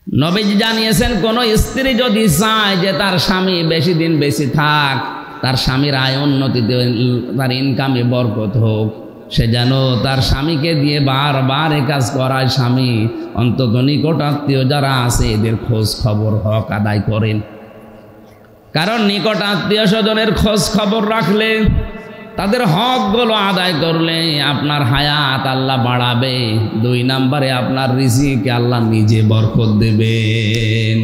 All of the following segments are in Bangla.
নবীজি জানিয়েছেন কোন স্ত্রী যদি চায় যে তার স্বামী বেশি দিন বেশি থাক, তার স্বামীর আয় উন্নতিতে, তার ইনকামে বরকত হোক, সে যেন তার স্বামীকে দিয়ে বারবার এ কাজ করায়। স্বামী অন্তত নিকট আত্মীয় যারা আছে এদের খোঁজ খবর হক আদায় করেন। কারণ নিকট আত্মীয় স্বজনের খোঁজ খবর রাখলে, তাদের হকগুলো আদায় করলে আপনার হায়াত আল্লাহ বাড়াবে। 2 নম্বরে আপনার রিজিকে আল্লাহ নিজে বরকত দেবেন।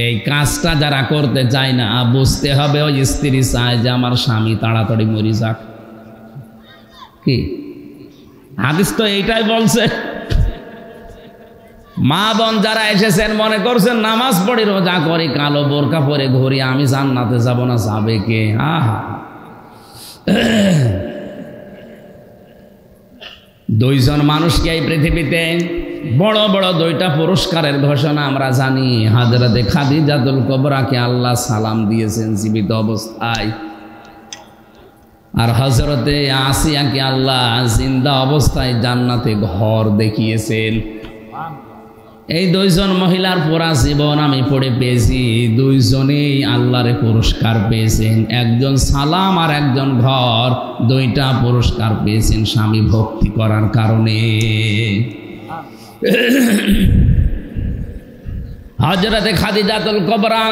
এই কাজটা যারা করতে চায় না, বুঝতে হবে ওই স্ত্রী চায় যে আমার স্বামী তাড়াতাড়ি মরে যাক। কি হাদিস তো এইটাই বলছে। মা বোন যারা এসেছেন মনে করছেন নামাজ পড়ি রোজা করি কালো বোরকা পরে ঘুরি, আমি জান্নাতে যাব না, যাবে কে? আহা, 2 জন মানুষকে এই পৃথিবীতে বড় বড় 2টা পুরস্কারের ঘোষণা আমরা জানি। হযরতে খাদিজাতুল কুবরাকে আল্লাহ সালাম দিয়েছেন জীবিত অবস্থায়, আর হযরতে আসিয়াকে আল্লাহ জিন্দা অবস্থায় জান্নাতে ঘর দেখিয়েছেন। এই 2 জন মহিলার পুরা জীবন আমি পড়ে পেয়েছি। 2 জনেই আল্লাহর পুরস্কার পেয়েছেন। একজন সালাম আর একজন ঘর, 2টা পুরস্কার পেয়েছেন স্বামী ভক্তি করার কারণে। হযরতে খাদিজাতুল কুবরা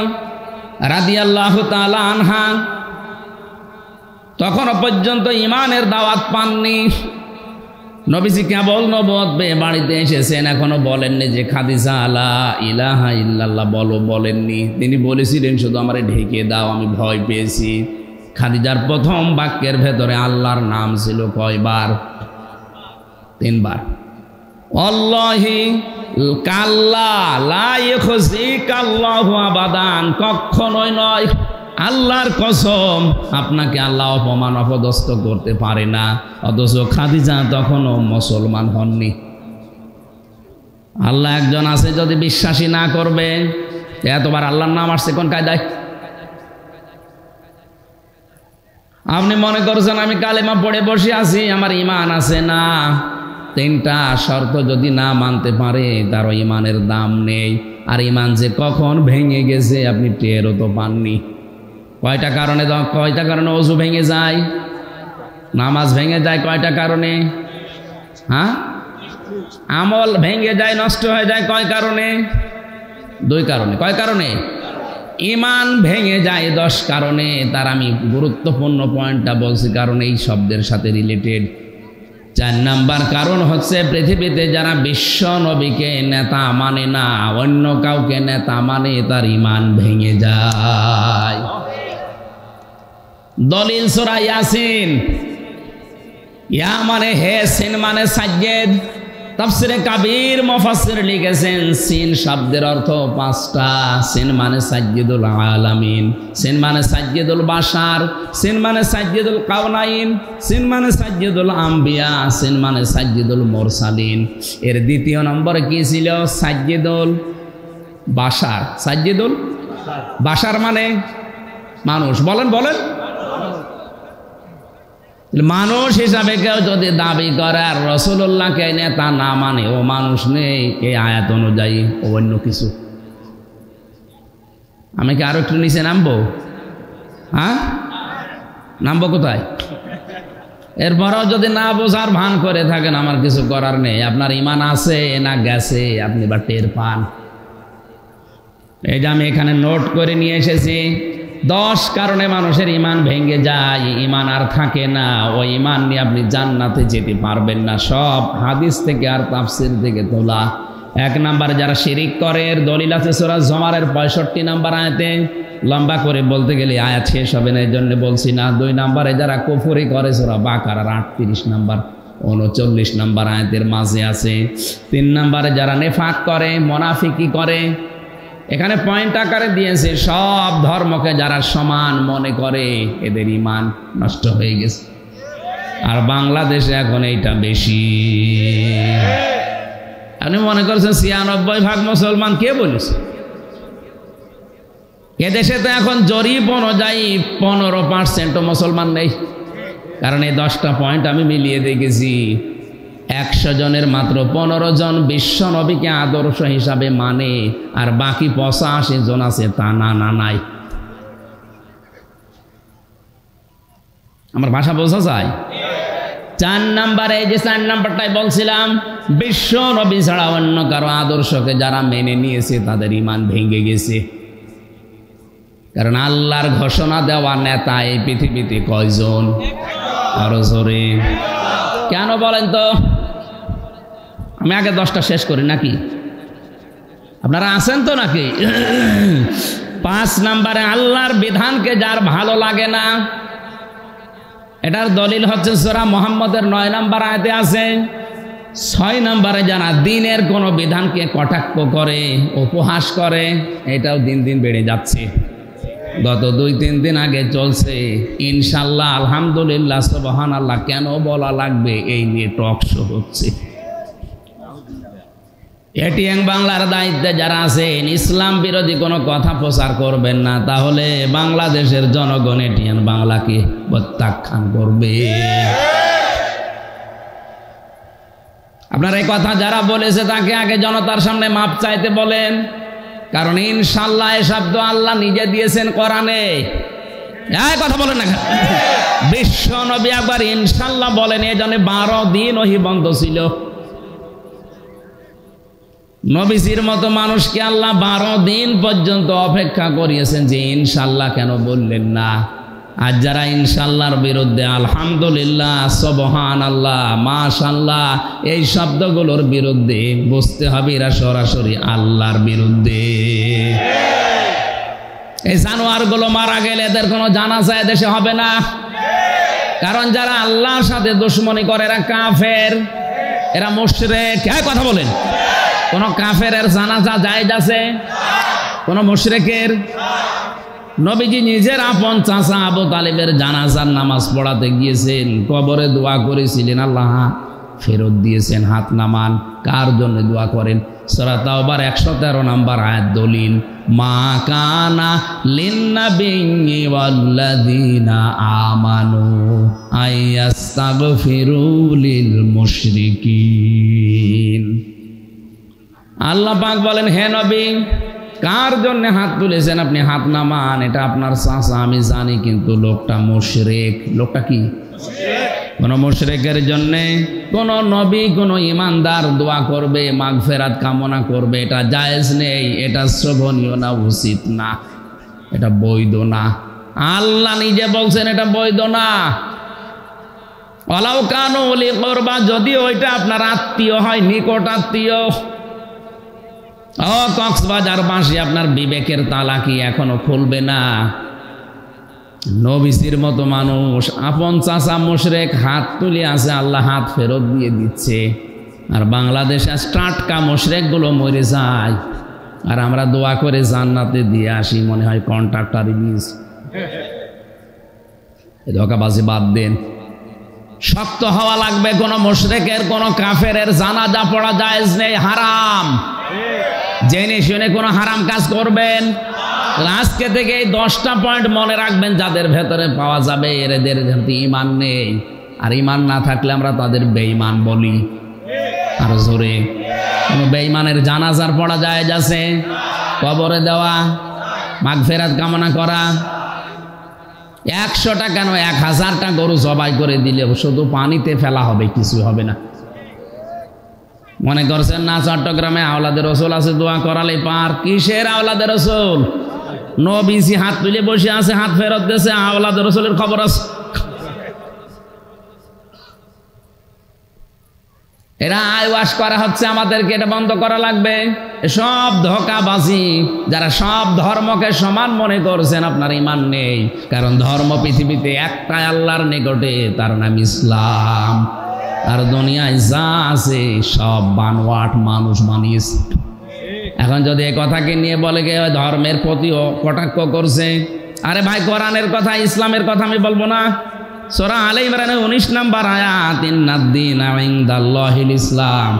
রাদিয়াল্লাহু তাআলা আনহা তখনও পর্যন্ত ঈমানের দাওয়াত পাননি। নবীজি কেবল নবুয়ত পেয়ে বাড়িতে এসেছেন, এখনো বলেননি যে খাদিজা লা ইলাহা ইল্লাল্লাহ বলো, বলেননি। তিনি বলেছিলেন শুধু আমারে ঢেকে দাও, আমি ভয় পেয়েছি। খাদিজার প্রথম বাক্যের ভেতরে আল্লাহর নাম ছিল কয়বার? 3 বার। আল্লাহি কাল্লা লা ইখজিকাল্লাহু আবাদান, কখনোই নয়, আল্লাহর কসম আপনাকে আল্লাহ অপমান অপদস্থ করতে পারে না। অথচ খাদিজা তখনও মুসলমান হননি। আল্লাহ একজন আছে, যদি বিশ্বাসী না করবে, এতবার আল্লাহর নাম আসছে কোন কায়দায়? আপনি মনে করছেন আমি কালেমা পড়ে বসে আছি, আমার ঈমান আছে না। 3টা শর্ত যদি না মানতে পারে তার ঈমানের দাম নেই। আর ঈমান যে কখন ভেঙে গেছে আপনি টেরও তো পাননি। কয়টা কারণে ওযু ভেঙে যায়, নামাজ ভেঙে যায়? কয়টা কারণে? হ্যাঁ, আমল ভেঙে যায়, নষ্ট হয়ে যায় কয় কারণে? 2 কারণে। কয় কারণে? ঈমান ভেঙে যায় 10 কারণে। তার আমি গুরুত্বপূর্ণ পয়েন্টটা বলছি কারণ এই শব্দের সাথে রিলেটেড। 4 নাম্বার কারণ হচ্ছে পৃথিবীতে যারা বিশ্ব নবীকে নেতা মানে না, অন্য কাউকে নেতা মানে, তার ঈমান ভেঙে যায়। দলিল সূরা ইয়াসিন। ইয়া মানে হে, সিন মানে সাজ্জেদ। তাফসিরে কাবীর মুফাসসির লিখেছেন সিন শব্দের অর্থ 5টা। সিন মানে সাজ্জেদুল আলামিন, সিন মানে সাজ্জেদুল বাশার, সিন মানে সাজ্জেদুল কাওনাইন, সিন মানে সাজ্জেদুল আম্বিয়া, সিন মানে সাজ্জেদুল মুরসালিন। এর 2য় নম্বরে কি ছিল? সাজ্জেদুল বাশার। সাজ্জেদুল বাশার মানে মানুষ। বলেন বলেন, মানুষ হিসাবে কেউ যদি দাবি করে আর রাসূলুল্লাহকে নেতা না মানে, ও মানুষ নেই এই আয়াত অনুযায়ী, ও অন্য কিছু। আমি কি আরো একটু নিচে নামবো? হ্যাঁ, নামবো কোথায়? এরপরেও যদি না বোঝার ভান করে থাকেন, আমার কিছু করার নেই। আপনার ঈমান আছে না গেছে আপনি বা টের পান। এই যে আমি এখানে নোট করে নিয়ে এসেছি, 10 কারণে মানুষের ঈমান ভেঙে যায়, ঈমান আর থাকে না। ওই ঈমান নিয়ে আপনি জান্নাতে যেতে পারবেন না। সব হাদিস থেকে আর তাফসীর থেকে তোলা। 1 নাম্বার যারা শিরিক করে, এর দলিল আছে সূরা জুমারের 65 নম্বর আয়াতে। লম্বা করে বলতে গেলে আয়াত শেষ হবে না, এই জন্য বলছি না। 2 নাম্বারে যারা কুফরি করে, সূরা বাকারার 38 নম্বর 39 নম্বর আয়াতের মাঝে আছে। 3 নাম্বারে যারা নেফাক করে, মুনাফিকি করে, এখানে পয়েন্ট আকারে দিয়েছে। সব ধর্মকে যারা সমান মনে করে এদের ঈমান নষ্ট হয়ে গেছে। আর বাংলাদেশে এখন এইটা বেশি। আপনি মনে করছেন 96% মুসলমান, কে বলেছে? এদেশে তো এখন জরিপ অনুযায়ী 15% মুসলমান নেই। কারণ এই 10টা পয়েন্ট আমি মিলিয়ে দেখেছি। 100 জনের মাত্র 15 জন বিশ্ব নবীকে আদর্শ হিসাবে মানে, আর বাকি 85 জন আছে তা নাই। আমার ভাষা বোঝা যায়? 4 নাম্বারে, এই যে 4 নাম্বারটাই বলছিলাম, বিশ্ব নবী ছাড়া অন্য কারো আদর্শকে যারা মেনে নিয়েছে তাদের ঈমান ভেঙে গেছে। কারণ আল্লাহর ঘোষণা দেওয়া নেতা এই পৃথিবীতে কয়জন? আরো জোরে কেন বলেন তো? আমি আগে 10টা শেষ করি নাকি? আপনারা আছেন তো নাকি? 5 নাম্বারে, আল্লাহর বিধানকে যার ভালো লাগে না, এটার দলিল হচ্ছে সূরা মুহাম্মদের 9 নাম্বার আয়াতে আছে। 6 নাম্বারে, যারা দ্বীনের কোন বিধানকে কটাক্ষ করে, উপহাস করে, এটাও দিন দিন বেড়ে যাচ্ছে। গত 2-3 দিন আগে চলছে ইনশাআল্লাহ, আলহামদুলিল্লাহ, সুবহানাল্লাহ কেন বলা লাগবে, এই নিয়ে টক শো হচ্ছে। এটিএন বাংলার দায়িত্বে যারা আছেন, ইসলাম বিরোধী কোনো কথা প্রচার করবেন না, তাহলে বাংলাদেশের জনগণ এটিএন বাংলাকে প্রত্যাখ্যান করবে। আপনার এই কথা যারা বলেছে তাকে আগে জনতার সামনে মাপ চাইতে বলেন, কারণ ইনশাআল্লাহ এ শব্দ আল্লাহ নিজে দিয়েছেন কোরআনে। এই কথা বলেন না, বিশ্ব নবী একবার ইনশাআল্লাহ বলেন, এই জন্য 12 দিন ওহী বন্ধ ছিল। নবীজির মতো মানুষকে আল্লাহ 12 দিন পর্যন্ত অপেক্ষা করিয়েছেন যে ইনশাআল্লাহ কেন বললেন না। আর যারা ইনশাআল্লাহর বিরুদ্ধে, আলহামদুলিল্লাহ, সুবহানাল্লাহ, মাশাআল্লাহ, এই শব্দগুলোর বিরুদ্ধে, বুঝতে হবে এরা সরাসরি আল্লাহর বিরুদ্ধে। এই জানোয়ারগুলো মারা গেলে এদের কোনো জানাজা দেশে হবে না, কারণ যারা আল্লাহর সাথে দুশমনি করে এরা কাফের, এরা মুশরিক। এই কথা বলেন, কোন কাফেরের জানাজা জায়েজ আছে? কোন মুশরিকের? নবীজি নিজের আপন চাচা আবু তালেবের জানাজার নামাজ পড়াতে গিয়েছেন, কবরে দোয়া করেছিলেন, আল্লাহ ফেরত দিয়েছেন। হাত নামান। কার জন্য দোয়া করেন? সূরা তাওবার 113 নাম্বার আয়াত দলিল, মা কানা লিন্নাবিয়্যি ওয়াল্লাযীনা আমানু আইয়াস্তাগফিরু লিল মুশরিকিন। আল্লাহ পাক বলেন, হে নবী, কার জন্য হাত তুলেছেন আপনি হাত নামান। এটা আপনার চাচা আমি জানি, কিন্তু লোকটা মুশরিক। লোকটা কি? কোন মুশরিকের জন্য কোন নবী, কোন ইমানদার দোয়া করবে, মাগফিরাত কামনা করবে, এটা জায়েজ নেই, এটা শোভনীয় না, উচিত না, এটা বৈধ না। আল্লাহ নিজে বলছেন এটা বৈধ না। ওয়ালাউ কানু উলি কুরবা, যদি ওইটা আপনার আত্মীয় হয়, নিকট আত্মীয়। ও কক্সবাজারবাসী, আপনার বিবেকের তালা কি এখনো খুলবে না? নবীজির মতো মানুষ, আপন চাচা মুশরিক, হাত তুলে আছে, আল্লাহ হাত ফেরত দিয়ে দিচ্ছে। আর বাংলাদেশে টাটকা মুশরিকগুলো মরে যায়, আর আমরা দোয়া করে জান্নাতে দিয়ে আসি, মনে হয় কন্ট্রাক্টর রিলিজ। এই ধোঁকাবাজি বাদ দেন। শক্ত হওয়া লাগবে। কোন মুশরিকের, কোন কাফেরের জানাজা পড়া জায়েজ নেই, হারাম। জেনে শুনে কোনো হারাম কাজ করবেন। আজকে থেকে এই 10টা পয়েন্ট মনে রাখবেন, যাদের ভেতরে পাওয়া যাবে এদের ঈমান নেই। আর ঈমান না থাকলে আমরা তাদের বেঈমান বলি। আর জোরে, কোন বেঈমানের জানাজার পড়া জায়েজ আছে? কবরে দেওয়া, মাগফিরাত কামনা করা। 100টা কেন 1000টা গরু জবাই করে দিলে শুধু পানিতে ফেলা হবে, কিছু হবে না। মনে করছেন না চট্টগ্রামে আওলাদের রসুল আছে, দোয়া করালে পার? কিসের আওলাদের রসুল? নবীজি হাত তুলে বসে আছে, হাত ফেরত দিয়েছে, আওলাদের রসুলের খবর আছে? এরা আইওয়াশ করা হচ্ছে আমাদেরকে, এটা বন্ধ করা লাগবে। সব ধোঁকাবাজি, যারা সব ধর্মকে সমান মনে করছেন, আপনার ঈমান নেই। কারণ ধর্ম পৃথিবীতে একটাই, আল্লাহর নিকটে, তার নাম ইসলাম। আর দুনিয়ায় যা আছে সব বানোয়াট মানুষ বানিয়েছে। এখন যদি এই কথাকে নিয়ে বলে গে ধর্মের প্রতিও কটাক্ষ করছে, আরে ভাই, কোরআনের কথা, ইসলামের কথা আমি বলবো না? সূরা আলে ইমরানের 19 নাম্বার আয়াত, ইন্নাদ-দীনা ইনদাল্লাহিল ইসলাম,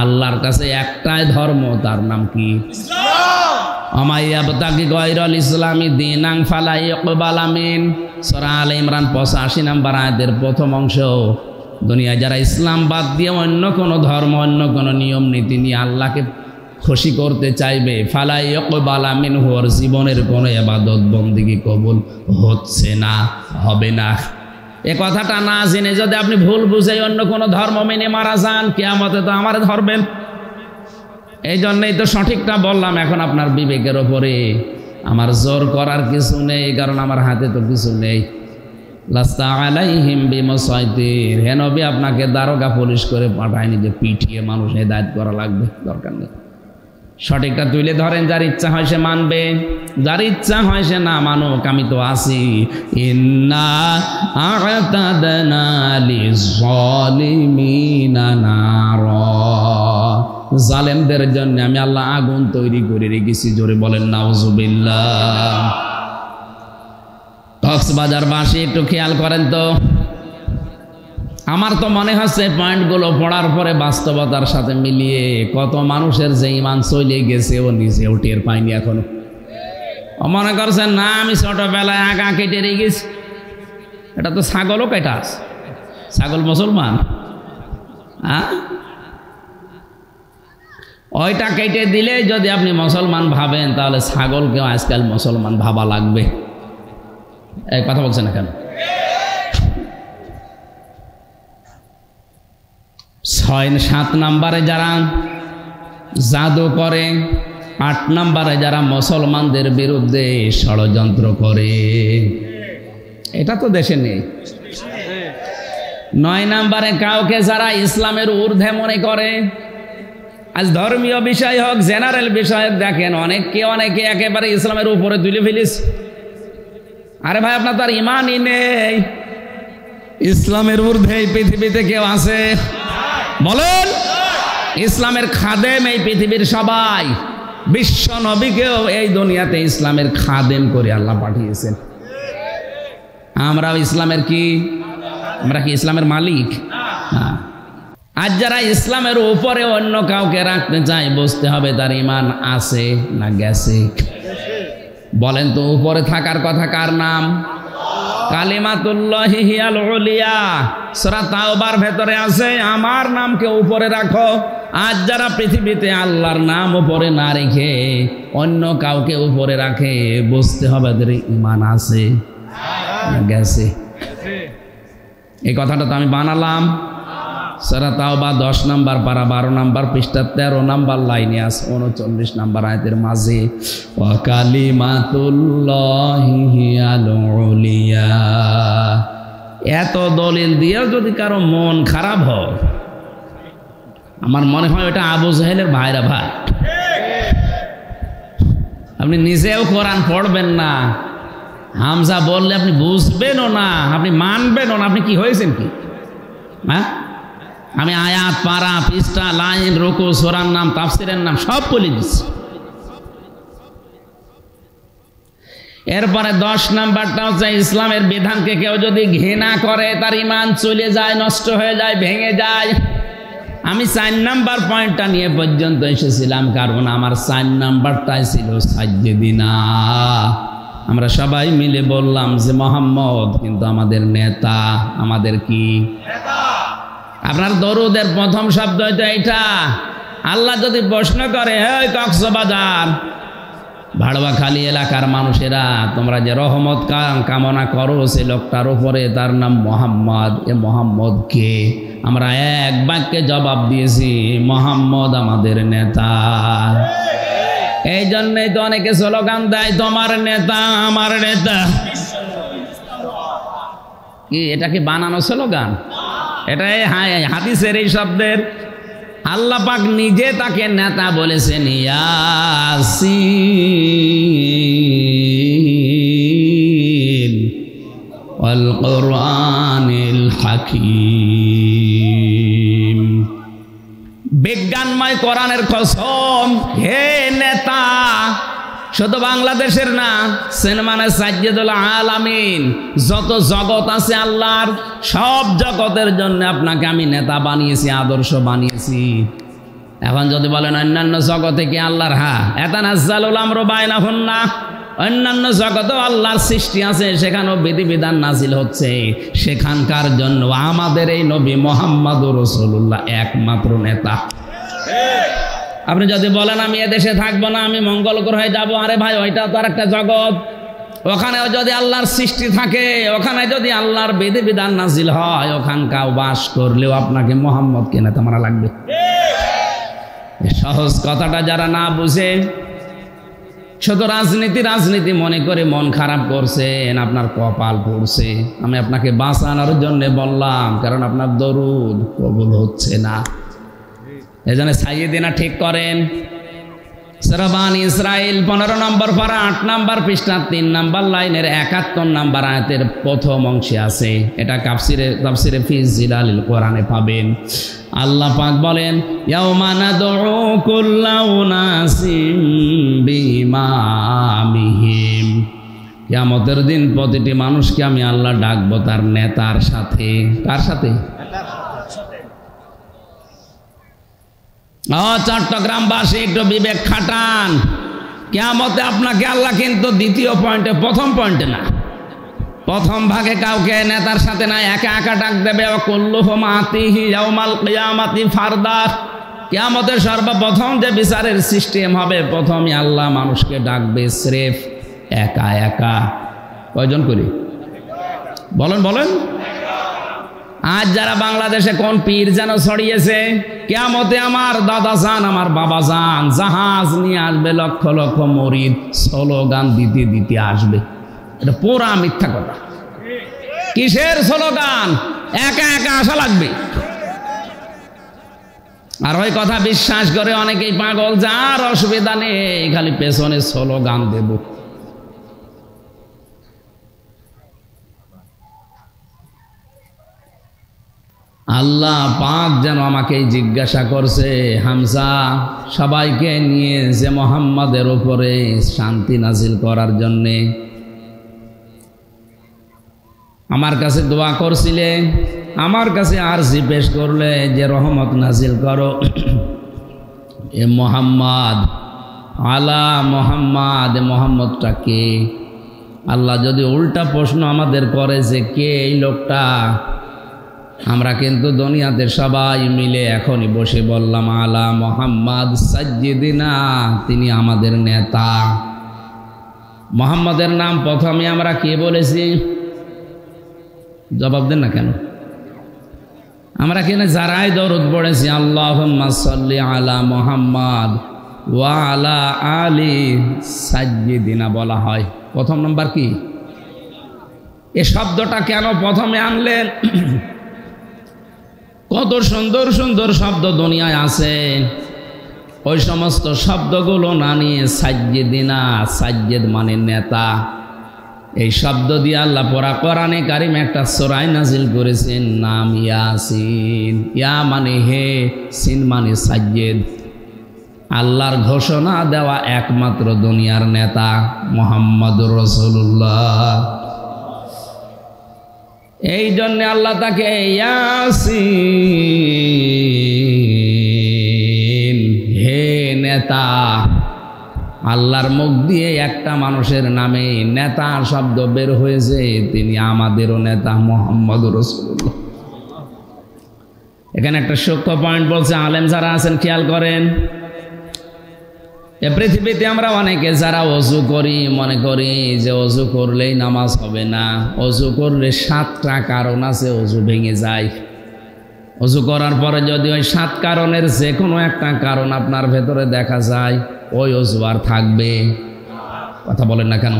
আল্লাহর কাছে একটাই ধর্ম, তার নাম কি? ইসলাম। ওয়া ইয়াবতাগি গায়রাল ইসলামি দীনান ফালা ইউকবালা মিন। সূরা আলে ইমরান 85 নাম্বার আয়াতের প্রথম অংশ, দুনিয়ায় যারা ইসলাম বাদ দিয়ে অন্য কোনো ধর্ম অন্য কোনো নিয়ম নীতি নিয়ে আল্লাহকে খুশি করতে চাইবে, ফালা ইয়াকবালা মিনহু, ওর জীবনের কোনো ইবাদত বন্দেগী কবুল হচ্ছে না, হবে না। এ কথাটা না জেনে যদি আপনি ভুল বুঝে অন্য কোনো ধর্ম মেনে মারা যান, কিয়ামতে তো আমারে ধরবেন। এই জন্যই তো সঠিকটা বললাম। এখন আপনার বিবেকের ওপরে, আমার জোর করার কিছু নেই, কারণ আমার হাতে তো কিছু নেই। লাস্তা আলাইহিম বিমুসাইতির, হে নবী আপনাকে দারোগা পুলিশ করে পাঠায়নি যে পিটিয়ে মানুষ হেদায়েত করা লাগবে, দরকার নেই। সঠিকটা তুলে ধরেন, যার ইচ্ছা হয় সে মানবে, যার ইচ্ছা হয় সে না মানুক, আমি তো আছি। ইন্না আ'তাদনা লিয-যালিমিনা নারা, জালেমদের জন্য আমি আল্লাহ আগুন তৈরি করে রেখেছি। জোরে বলেন নাউজুবিল্লাহ। কক্সবাজারবাসী একটু খেয়াল করেন তো, আমার তো মনে হচ্ছে পয়েন্টগুলো পড়ার পরে বাস্তবতার সাথে মিলিয়ে কত মানুষের যে ইমান চলে গেছে ও নিজেও টের পায়নি এখনো। মনে করছেন না আমি ছোটবেলায় আগা কেটে রেখে গেছি, এটা তো ছাগলও কেটা আছে। ছাগল মুসলমান? হ্যাঁ, ওইটা কেটে দিলে যদি আপনি মুসলমান ভাবেন, তাহলে ছাগলকেও আজকাল মুসলমান ভাবা লাগবে। এই কথা বলছেন না কেন? 6-7 নম্বরে যারা জাদু করে, 8 নম্বরে যারা মুসলমানদের বিরুদ্ধে ষড়যন্ত্র করে, এটা তো দেশে নেই। 9 নম্বরে কাউকে যারা ইসলামের ঊর্ধ্বে মনে করে, আজ ধর্মীয় বিষয় হোক জেনারেল বিষয় হোক, দেখেন অনেকে একেবারে ইসলামের উপরে তুলে ফেলিস। আরে ভাই, আপনার তো আর ইমানই নেই। ইসলামের ঊর্ধ্বে এই পৃথিবীতে কেউ আছে? বলেন। ইসলামের খাদেম এই পৃথিবীর সবাই। বিশ্ব নবীকেও এই দুনিয়াতে ইসলামের খাদেম করে আল্লাহ পাঠিয়েছেন। আমরাও ইসলামের কি? আমরা কি ইসলামের মালিক? হ্যাঁ। আজ যারা ইসলামের উপরে অন্য কাউকে রাখতে চায়, বুঝতে হবে তার ইমান আছে না গেছে। বলেন তো, উপরে থাকার কথা কার নাম? কালিমাতুল্লাহি হিয়াল উলিয়া, সূরা তাওবার ভেতরে আছে আমার নামকে উপরে রাখো। আজ যারা পৃথিবীতে আল্লাহর নাম উপরে না রেখে অন্য কাউকে উপরে রাখে, বুঝতে হবে তাদের ইমান আছে না গেছে। এই কথাটা তো আমি বানালাম। সূরা তাওবা 10 নম্বর পারা 12 নম্বর পৃষ্ঠা 13 নম্বর লাইনে আছে, 39 নম্বর আয়াতের মাঝে, ওয়া কালিমাতুল্লাহি হিয়াল উলিয়া। এত দলিল দিয়েও যদি কারো মন খারাপ হয়, আমার মনে হয় ওটা আবু জাহেলের ভাইরা ভাই। আপনি নিজেও কোরআন পড়বেন না, হামজা বললে আপনি বুঝবেনও না, আপনি মানবেনও না। আপনি কি হয়েছেন কি? হ্যাঁ, আমি আয়াত পারা পৃষ্ঠা লাইন রুকু সূরার নাম তাফসীরের নাম সব বলে দিচ্ছি। এরপরে 10 নাম্বারটা হচ্ছে ইসলামের বিধানকে কেউ যদি ঘৃণা করে, তার ঈমান চলে যায়, নষ্ট হয়ে যায়, ভেঙে যায়। আমি 4 নাম্বার পয়েন্টটা নিয়ে পর্যন্ত এসেছিলাম, কারণ আমার 4 নাম্বারটাই ছিল সাজ্জেদিনা। আমরা সবাই মিলে বললাম যে মুহাম্মদ কিন্তু আমাদের নেতা। আমাদের কি নেতা? আপনার দরুদের প্রথম শব্দ হয়তো এইটা। আল্লাহ যদি প্রশ্ন করে, এই কক্সবাজার ভাড়বাখালী এলাকার মানুষেরা, তোমরা যে রহমত কামনা করো সে লোকটার উপরে, তার নাম মোহাম্মদ, এ মোহাম্মদ কে? আমরা এক বাক্যে জবাব দিয়েছি, মোহাম্মদ আমাদের নেতা। এই জন্যই তো অনেকে স্লোগান দেয়, তোমার নেতা আমার নেতা। কি এটা কি বানানো স্লোগান? এটাই হাদিসের এই শব্দের। আল্লাহ পাক নিজে তাকে নেতা বলেছেন, ইয়াসিন ওয়াল কুরআনিল হাকীম। বিজ্ঞানময় কোরআনের কসম, হে নেতা, শুধু বাংলাদেশের না, সিনেমানে সাজ্জেদুল আলামিন, যত জগৎ আছে আল্লাহর, সব জগতের জন্য আপনাকে আমি নেতা বানিয়েছি, আদর্শ বানিয়েছি। এখন যদি বলেন অন্যান্য জগতে কি আল্লাহর? হ্যাঁ, এতানাজ্জালুল আমরু বাইনাহুন্না, অন্যান্য জগতেও আল্লাহর সৃষ্টি আছে, সেখানেও বিধিবিধান নাজিল হচ্ছে। সেখানকার জন্য আমাদের এই নবী মুহাম্মদুর রাসূলুল্লাহ একমাত্র নেতা। আপনি যদি বলেন আমি এদেশে থাকবো না, আমি মঙ্গল গ্রহে যাব, আরে ভাই ওইটা তো আর একটা জগৎ। ওখানেও যদি আল্লাহর সৃষ্টি থাকে, ওখানে যদি আল্লাহর বিধিবিধান নাজিল হয়, ওখানকাও বাস করলেও আপনাকে মুহাম্মদকে নেতা মানা লাগবে। সহজ কথাটা যারা না বুঝে, শুধু রাজনীতি মনে করে মন খারাপ করছেন, আপনার কপাল পড়ছে। আমি আপনাকে বাঁচানোর জন্য বললাম, কারণ আপনার দরুদ কবুল হচ্ছে না। এজন্য সাইয়েদিনা ঠিক করেন। সূরা বানী ইসরাঈল 15 নম্বর পারা 8 নম্বর পৃষ্ঠা 3 নম্বর লাইনের 71 নম্বর আয়াতের প্রথম অংশে আছে। এটা তাফসিরে ফি জিলালিল কোরআনে পাবেন। আল্লাহ পাক বলেন, ইয়াউমা নাদউ কুল্লা উনাসিম বিইমামিহিম। কিয়ামতের দিন প্রতিটি মানুষকে আমি আল্লাহ ডাকবো তার নেতার সাথে। কার সাথে? চট্টগ্রামবাসী একটু বিবেক খাটান। কিয়ামতে আপনাকে আল্লাহ কিন্তু দ্বিতীয় পয়েন্টে, প্রথম পয়েন্টে না, প্রথম ভাগে কাউকে নেতার সাথে না, একা একা ডাক দেবে। কুল্লুহুম আতিহি ইয়াউমাল কিয়ামাতি ফারদা। কিয়ামতের সর্বপ্রথম যে বিচারের সিস্টেম হবে, প্রথমে আল্লাহ মানুষকে ডাকবে স্রেফ একা একা। কয়জন করে বলেন? আজ যারা বাংলাদেশে কোন পীর যেন ছড়িয়েছে, কিয়ামতে আমার দাদা যান, আমার বাবা যান, জাহাজ নিয়ে আসবে, লক্ষ লক্ষ মরিদ স্লোগান দিতে দিতে আসবে। এটা পুরা মিথ্যা কথা। কিসের স্লোগান? একা একা আসা লাগবে। আর ওই কথা বিশ্বাস করে অনেকেই পাগল, যার অসুবিধা নেই, খালি পেছনে স্লোগান দেব। আল্লাহ পাক যেন আমাকে জিজ্ঞাসা করছে, হামজা সবাইকে নিয়ে যে মুহাম্মাদের উপরে শান্তি নাজিল করার জন্যে আমার কাছে দোয়া করছিলে, আমার কাছে আরজি পেশ করলে যে রহমত নাজিল করো এ মুহাম্মদ, আলা মুহাম্মদ, মুহাম্মদটা কে? আল্লাহ যদি উল্টা প্রশ্ন আমাদের করে যে কে এই লোকটা, আমরা কিন্তু দুনিয়াতে সবাই মিলে এখনই বসে বললাম আলা মুহাম্মদ সাজ্জিদিনা, তিনি আমাদের নেতা। মুহাম্মদের নাম প্রথমে আমরা কে বলেছি? জবাব দেন না কেন? আমরা কেন যারাই দরুদ পড়েছি আল্লাহুম্মা সাল্লি আলা মুহাম্মদ ওয়া আলা আলি সাজ্জিদিনা বলা হয়। প্রথম নাম্বার কি? এই শব্দটা কেন প্রথমে আনলেন? কত সুন্দর সুন্দর শব্দ দুনিয়ায় আছে, ওই সমস্ত শব্দগুলো না নিয়ে সাজ্জিদিনা, সাজ্জিদ মানে নেতা, এই শব্দ দিয়ে আল্লাহ পরা কোরআনে কারিম একটা সূরা নাজিল করেছেন, নাম ইয়াসিন। ইয়া মানে হে, সিন মানে সাজ্জিদ। আল্লাহর ঘোষণা দেওয়া একমাত্র দুনিয়ার নেতা মুহাম্মদুর রাসূলুল্লাহ। এই জন্য আল্লাহ তাকে ইয়াসিন, হে নেতা। আল্লাহর মুখ দিয়ে একটা মানুষের নামে নেতা শব্দ বের হয়েছে, তিনি আমাদেরও নেতা মুহাম্মদুর রাসূলুল্লাহ। এখানে একটা সূক্ষ্ম পয়েন্ট বলছে, আলেম যারা আছেন খেয়াল করেন। এ পৃথিবীতে আমরা অনেকে যারা ওযু করি, মনে করি যে ওযু করলেই নামাজ হবে না। ওযু করলে 7টা কারণ আছে ওযু ভেঙে যায়। ওযু করার পরে যদি ওই 7 কারণের যে কোনো একটা কারণ আপনার ভেতরে দেখা যায়, ওই ওযু আর থাকবে? কথা বলেন না কেন?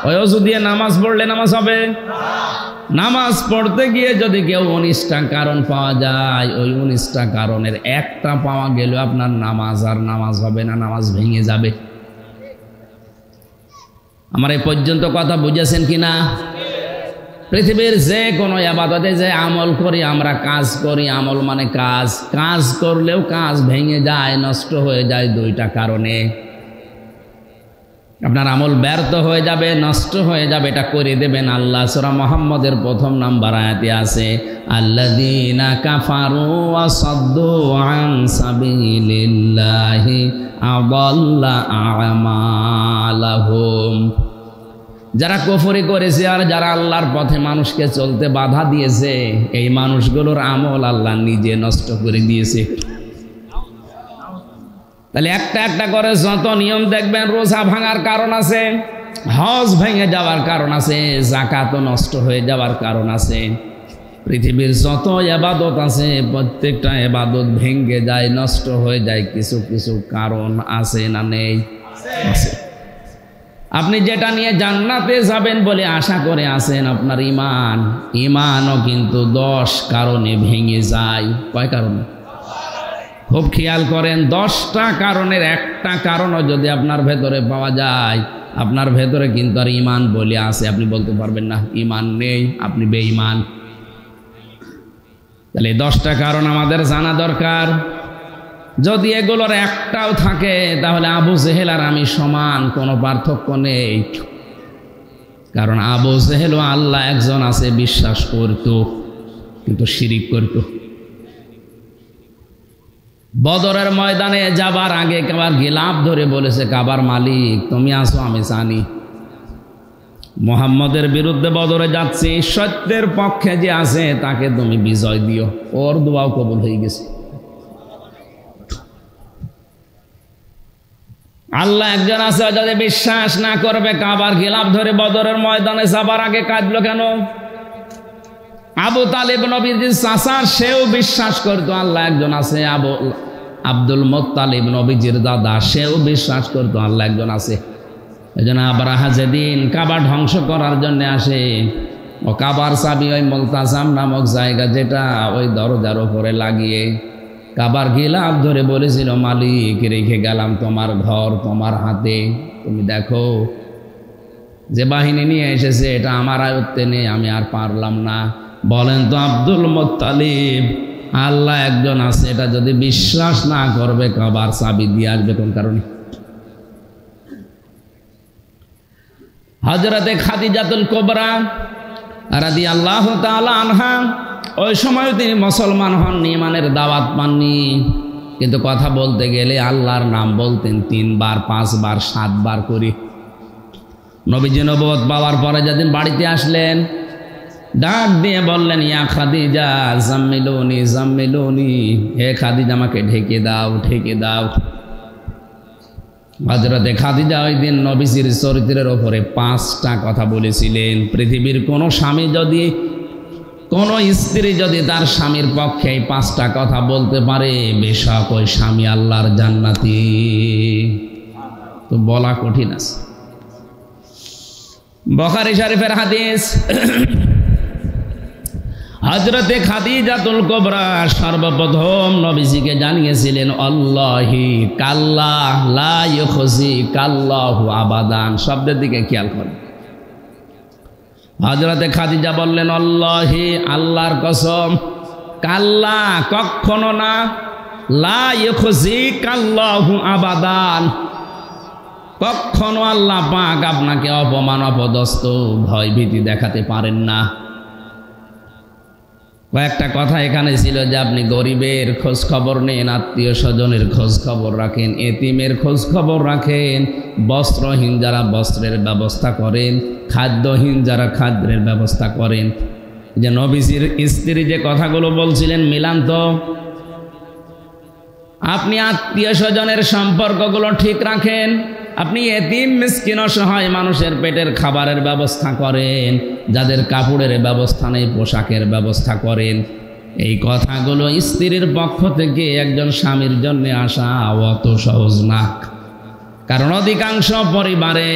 ওই ওযু দিয়ে নামাজ পড়লে নামাজ হবে? নামাজ পড়তে গিয়ে যদি কেউ 19টা কারণ পাওয়া যায়, ওই 19টা কারণের একটা পাওয়া গেলেও আপনার নামাজ আর নামাজ হবে না, নামাজ ভেঙে যাবে। আমার এই পর্যন্ত কথা বুঝেছেন কিনা? পৃথিবীর যে কোনো ইবাদতে যে আমল করি, আমরা কাজ করি, আমল মানে কাজ, কাজ করলেও কাজ ভেঙে যায়, নষ্ট হয়ে যায় 2টা কারণে। আপনার আমল ব্যর্থ হয়ে যাবে, নষ্ট হয়ে যাবে, এটা করে দেবেন আল্লাহ। সূরা মুহাম্মদের প্রথম নাম্বার আয়াতে আছে আল্লাযীনা কাফারু ওয়া সাদ্দু আন সাবিলিল্লাহি আযাল্লা আমালাহুম। যারা কুফরি করেছে আর যারা আল্লাহর পথে মানুষকে চলতে বাধা দিয়েছে, এই মানুষগুলোর আমল আল্লাহ নিজে নষ্ট করে দিয়েছে। তাহলে একটা একটা করে যত নিয়ম দেখবেন, রোজা ভাঙার কারণ আছে, হজ ভেঙে যাওয়ার কারণ আছে, যাকাত নষ্ট হয়ে যাওয়ার কারণ আছে। পৃথিবীর যত ইবাদত আছে প্রত্যেকটা ইবাদত ভেঙে যায়, নষ্ট হয়ে যায়, কিছু কিছু কারণ আছে না নেই? আছে। আপনি যেটা নিয়ে জান্নাতে যাবেন বলে আশা করে আছেন, আপনার ইমানও কিন্তু 10 কারণে ভেঙে যায়। কয় কারণে? খুব খেয়াল করেন, 10টা কারণের একটা কারণও যদি আপনার ভেতরে পাওয়া যায়, আপনার ভেতরে কিন্তু আর ইমান বলে আছে, আপনি বলতে পারবেন না ইমান নেই, আপনি বেঈমান। তাহলে 10টা কারণ আমাদের জানা দরকার। যদি এগুলোর একটাও থাকে তাহলে আবু জেহেল আর আমি সমান, কোনো পার্থক্য নেই। কারণ আবু জেহেলও আল্লাহ একজন আছে বিশ্বাস করত, কিন্তু শিরিক করত। বদরের ময়দানে যাবার আগে কাবার গিলাফ ধরে বলেছে, কাবার মালিক তুমি আসো, আমি জানি মুহাম্মদের বিরুদ্ধে বদরে যাচ্ছি, সত্যের পক্ষে যে আছে তাকে তুমি বিজয় দিও। ওর দোয়াও কবুল হয়ে গেছে। আল্লাহ একজন আছে, যদি বিশ্বাস না করবে কাবার গিলাফ ধরে বদরের ময়দানে যাবার আগে কাঁদলো কেন? আবু তালিব নবীর চাচা, সেও বিশ্বাস করতো আল্লাহ একজন আছে। আব্দুল মুত্তালিব নবীজির দাদা, সেও বিশ্বাস করতো আল্লাহ একজন আছে। এই জন্য আবরাহা যেদিন কাবা ধ্বংস করার জন্য আসে, ও কাবার চাবি ওই মুলতাজাম নামক জায়গা, যেটা ওই দরজার উপরে লাগিয়ে কাবার গিলাফ ধরে বলেছিল, মালিক রেখে গেলাম তোমার ঘর তোমার হাতে, তুমি দেখো যে বাহিনী নিয়ে এসেছে এটা আমার আয়ত্তে নেই, আমি আর পারলাম না। বলেন তো আব্দুল মুত্তালিব আল্লাহ একজন আছে এটা যদি বিশ্বাস না করবে, কাবার চাবি দিয়ে আসবে কোন কারণে? হযরতে খাদিজাতুল কুবরা রাদিয়াল্লাহু তাআলা আনহা, ওই সময় তিনি মুসলমান হননি, ইমানের দাওয়াত পাননি, কিন্তু কথা বলতে গেলে আল্লাহর নাম বলতেন 3 বার 5 বার 7 বার করে। নবীজি নবুয়ত পাওয়ার পরে যেদিন বাড়িতে আসলেন, ডাক দিয়ে বললেন, ইয়া খাদিজা জাম্মিলুনি জাম্মিলুনি, হে খাদিজা আমাকে ঢেকে দাও ঢেকে দাও। হযরতে খাদিজা ওই দিন নবীজির চরিত্রের ওপরে 5টা কথা বলেছিলেন। পৃথিবীর কোনো স্বামী যদি, কোন স্ত্রী যদি তার স্বামীর পক্ষে এই 5টা কথা বলতে পারে, বেশক ওই স্বামী আল্লাহর জান্নাতি। তো বলা কঠিন আছে। বুখারী শরীফের হাদিস, হযরতে খাদিজাতুল কুবরা সর্বপ্রথম নবীজিকে জানিয়েছিলেন, আল্লাহি কাল্লাহ লা ইউখজি কাল্লাহু আবাদান। শব্দের দিকে খেয়াল করুন। হযরতে খাদিজা বললেন, আল্লাহি আল্লাহর কসম, কাল্লা কখনো না, লা ইউখজি কাল্লাহু আবাদান, কখনো আল্লাহ পাক আপনাকে অপমান অপদস্থ ভয় ভীতি দেখাতে পারেন না। কয়েকটা কথা এখানে ছিল যে আপনি গরিবের খোঁজ খবর নেন, আত্মীয় স্বজনের খোঁজ খবর রাখেন, এতিমের খোঁজ খবর রাখেন, বস্ত্রহীন যারা বস্ত্রের ব্যবস্থা করেন, খাদ্যহীন যারা খাদ্যের ব্যবস্থা করেন। যে নবীজির স্ত্রী যে কথাগুলো বলছিলেন মিলান তো। আপনি আত্মীয় স্বজনের সম্পর্কগুলো ঠিক রাখেন, আপনি এতিম মিসকিন অসহায় মানুষের পেটের খাবারের ব্যবস্থা করেন, যাদের কাপড়ের ব্যবস্থা নেই পোশাকের ব্যবস্থা করেন। এই কথাগুলো স্ত্রীর পক্ষ থেকে একজন স্বামীর জন্য আসা অত সহজ না। কারণ অধিকাংশ পরিবারে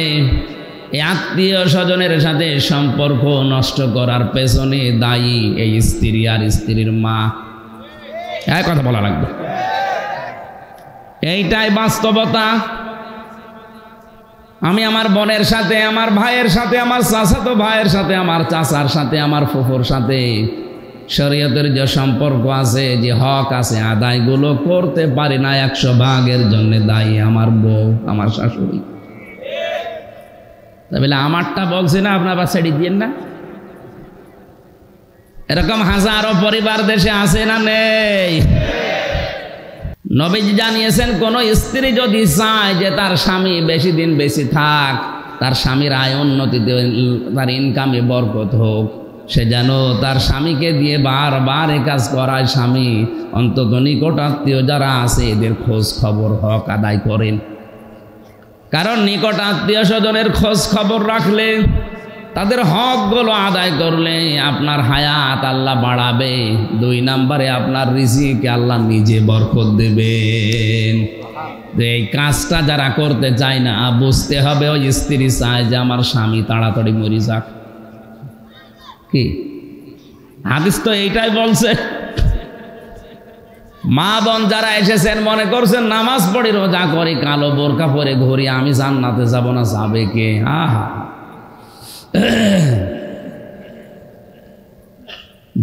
এই আত্মীয় স্বজনের সাথে সম্পর্ক নষ্ট করার পেছনে দায়ী এই স্ত্রী আর স্ত্রীর মা। এই কথা বলা লাগবে, এইটাই বাস্তবতা। আমি আমার বোনের সাথে, আমার ভাইয়ের সাথে, আমার চাচাতো ভাইয়ের সাথে, আমার চাচার সাথে, আমার ফুফুর সাথে শরীয়তের যে সম্পর্ক আছে, যে হক আছে, আদায়গুলো করতে পারি না। 100 ভাগের জন্য দায়ী আমার বউ, আমার শাশুড়ি। বলে আমারটা বলছি না, আপনার আবার ছেড়ে দিয়েন না। এরকম হাজারো পরিবার দেশে আছে না নেই? নবীজি জানিয়েছেন, কোন স্ত্রী যদি চায় যে তার স্বামী বেশি দিন বেশি থাক, তার স্বামীর আয় উন্নতিতে, তার ইনকামে বরকত হোক, সে যেন তার স্বামীকে দিয়ে বারবার এ কাজ করায়। স্বামী অন্তত নিকট আত্মীয় যারা আছে এদের খোঁজ খবর হক আদায় করেন। কারণ নিকট আত্মীয় স্বজনের খোঁজ খবর রাখলে, তাদের হকগুলো আদায় করলে আপনার হায়াত আল্লাহ বাড়াবে। 2 নম্বরে আপনার রিজিকে আল্লাহ নিজে বরকত দেবেন। এই কাজটা যারা করতে চায় না, বুঝতে হবে ওই স্ত্রী চায় যে আমার স্বামী তাড়াতাড়ি মরে যাক। কি হাদিস তো এইটাই বলছে। মা বোন যারা এসেছেন মনে করছেন নামাজ পড়ি রোজা করি কালো বোরকা পরে ঘুরি, আমি জান্নাতে যাব না, যাবে কে? আহা,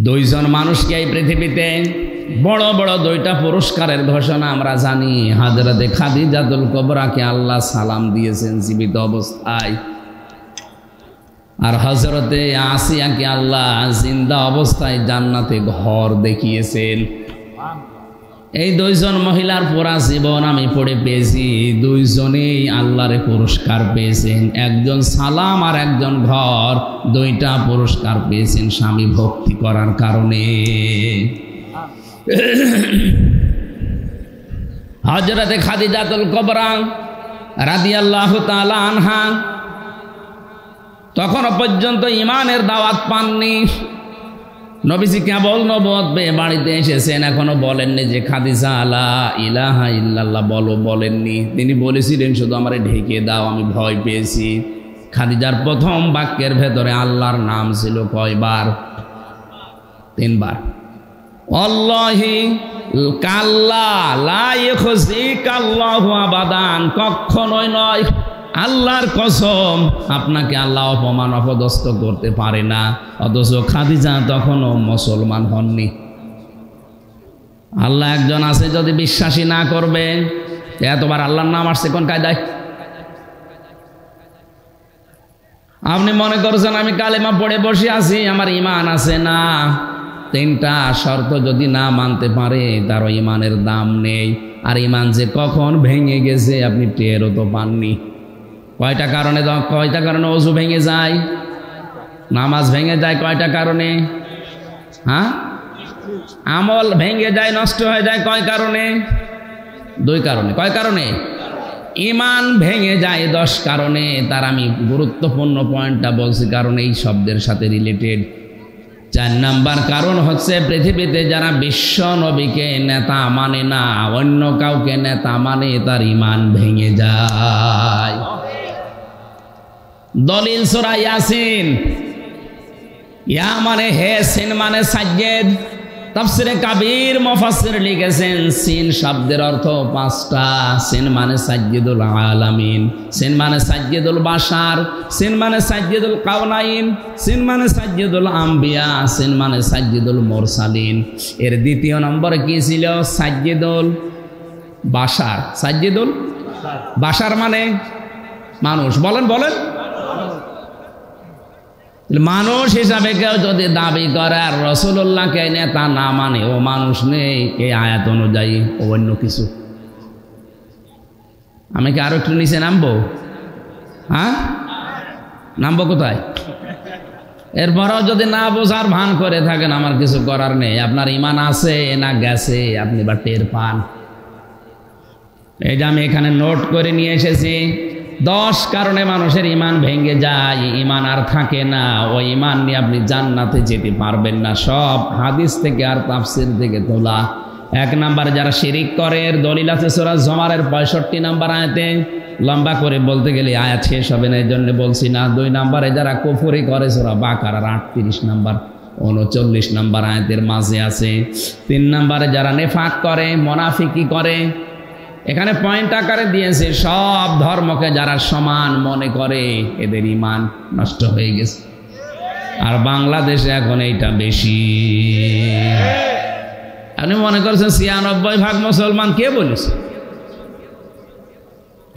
2 জন মানুষকে এই পৃথিবীতে বড় বড় 2টা পুরস্কারের ঘোষণা আমরা জানি। হযরতে খাদিজাতুল কুবরাকে আল্লাহ সালাম দিয়েছেন জীবিত অবস্থায়, আর হযরতে আসিয়াকে আল্লাহ জিন্দা অবস্থায় জান্নাতে ঘর দেখিয়েছেন। এই 2 জন মহিলার পুরা জীবন আমি পড়ে পেয়েছি। 2 জনেই আল্লাহর পুরস্কার পেয়েছেন। একজন সালাম আর একজন ঘর, 2টা পুরস্কার পেয়েছেন স্বামী ভক্তি করার কারণে। হযরতে খাদিজাতুল কুবরা রাদিয়াল্লাহু তাআলা আনহা তখনও পর্যন্ত ঈমানের দাওয়াত পাননি। নবীজি কেবল নবুয়ত পেয়ে বাড়িতে এসেছেন, এখনো বলেননি যে খাদিজা লা ইলাহা ইল্লাল্লাহ বলো, বলেননি। তিনি বলেছিলেন শুধু আমারে ঢেকে দাও, আমি ভয় পেয়েছি। খাদিজার প্রথম বাক্যের ভেতরে আল্লাহর নাম ছিল কয়বার? 3 বার। আল্লাহি কাল্লা লা ইখজিকাল্লাহু আবাদান, কখনোই নয়, আল্লাহর কসম আপনাকে আল্লাহ অপমান অপদস্থ করতে পারে না। অথচ খাদিজা তখনও মুসলমান হননি। আল্লাহ একজন আছে, যদি বিশ্বাসী না করবে, এতবার আল্লাহর নাম আসছে কোন কায়দায়? আপনি মনে করছেন আমি কালেমা পড়ে বসে আছি, আমার ঈমান আছে না। 3টা শর্ত যদি না মানতে পারে তার ঈমানের দাম নেই। আর ঈমান যে কখন ভেঙে গেছে আপনি টেরও তো পাননি। কয়টা কারণে ওযু ভেঙে যায়, নামাজ ভেঙে যায়? কয়টা কারণে? হ্যাঁ, আমল ভেঙে যায়, নষ্ট হয়ে যায় কয় কারণে? 2 কারণে। কয় কারণে? ঈমান ভেঙে যায় 10 কারণে। তার আমি গুরুত্বপূর্ণ পয়েন্টটা বলছি কারণ এই শব্দের সাথে রিলেটেড। 4 নাম্বার কারণ হচ্ছে পৃথিবীতে যারা বিশ্ব নবীকে নেতা মানে না, অন্য কাউকে নেতা মানে, তার ঈমান ভেঙে যায়। দলিল সূরা ইয়াসিন। ইয়া মানে হে, সিন মানে সাজ্জেদ। তাফসিরে কাবীর মুফাসসির লিখেছেন সিন শব্দের অর্থ 5টা। সিন মানে সাজ্জেদুল আলামিন, সিন মানে সাজ্জেদুল বাশার, সিন মানে সাজ্জেদুল কাওনাইন, সিন মানে সাজ্জেদুল আম্বিয়া, সিন মানে সাজ্জেদুল মুরসালিন। এর 2য় নম্বরে কি ছিল? সাজ্জেদুল বাশার। সাজ্জেদুল বাশার মানে মানুষ। বলেন বলেন, মানুষ হিসাবে কেউ যদি দাবি করে আর রাসূলুল্লাহকে নেতা না মানে, ও মানুষ নেই এই আয়াত অনুযায়ী, ও অন্য কিছু। আমি কি আরো একটু নিচে নামবো? হ্যাঁ, নামবো কোথায়? এরপরেও যদি না বোঝার ভান করে থাকেন, আমার কিছু করার নেই। আপনার ঈমান আছে না গেছে আপনি বা টের পান। এই যে আমি এখানে নোট করে নিয়ে এসেছি, 10 কারণে মানুষের ঈমান ভেঙে যায়, ঈমান আর থাকে না। ওই ঈমান নিয়ে আপনি জান্নাতে যেতে পারবেন না। সব হাদিস থেকে আর তাফসীর থেকে তোলা। 1 নাম্বারে যারা শিরিক করে, এর দলিল আছে সূরা জুমারের 65 নম্বর আয়াতে। লম্বা করে বলতে গেলে আয়াত শেষ হবে না, এই জন্য বলছি না। 2 নাম্বারে যারা কুফরি করে, সূরা বাকারার 38 নম্বর 39 নম্বর আয়াতের মাঝে আছে। 3 নাম্বারে যারা নেফাক করে, মুনাফিকি করে, এখানে পয়েন্ট আকারে দিয়েছে সব ধর্মকে যারা সমান মনে করে এদের ঈমান নষ্ট হয়ে গেছে। আর বাংলাদেশে এখন এইটা বেশি। আপনি মনে করছেন 96% মুসলমান, কে বলেছে?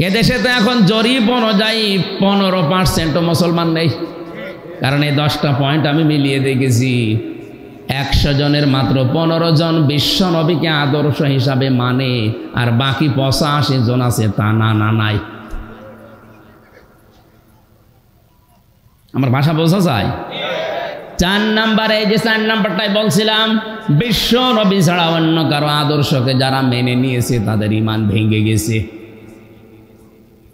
এদেশে তো এখন জরিপ অনুযায়ী 15% মুসলমান নেই। কারণ এই 10টা পয়েন্ট আমি মিলিয়ে দেখেছি, 100 জনের মাত্র 15 জন বিশ্ব নবীকে আদর্শ হিসাবে মানে, আর বাকি 85 জন আছে তা নাই। আমার ভাষা বোঝা যায়? 4 নম্বরে, এই যে 4 নম্বরটাই বলছিলাম, বিশ্ব নবী ছাড়া অন্য কারো আদর্শকে যারা মেনে নিয়েছে তাদের ঈমান ভেঙে গেছে।